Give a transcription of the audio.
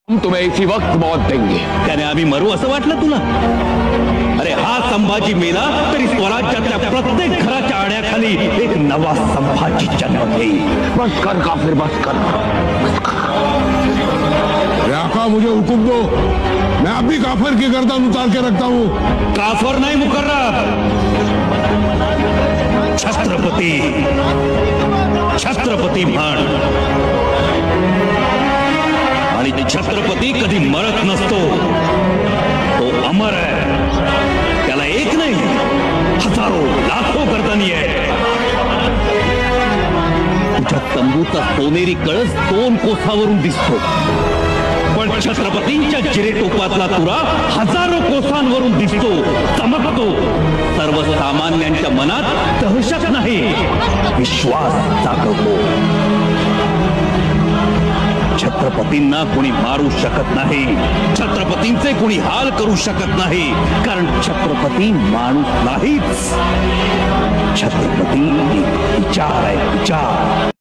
हम तुम्हें इसी वक्त मौत देंगे। त्याने आम्ही मरू असं वाटलं तुला? अरे हा संभाजी मेला तरी स्वराज्यातल्या प्रत्येक घराच्या आड्याखाली एक नवा संभाजी जन्म घेईल। बस कर काफिर, बस कर। आका मुझे हुक्म दो, मैं अभी काफिर की गर्दन उतार के रखता हूँ। काफर नाही मुकर्रर, छत्रपती, छत्रपती म्हण। आणि छत्रपती कधी मरत नसतो, तो अमर आहे। त्याला एक नाही, हजारो लाखो गर्दनी आहे। तुझ्या तंबूचा सोनेरी कळस 2 कोसावरून दिसतो, पण छत्रपतींच्या जिरेटोपातला तुरा हजारो कोसांवरून दिसतो, चमकतो। सर्वसामान्यांच्या मनात दहशत नाही, विश्वास जागवतो। छत्रपतींना कोणी मारू शकत नाही, छत्रपतींचे कोणी हाल करू शकत नाही, कारण छत्रपती माणूस नाहीच, छत्रपती विचार आहे, विचार।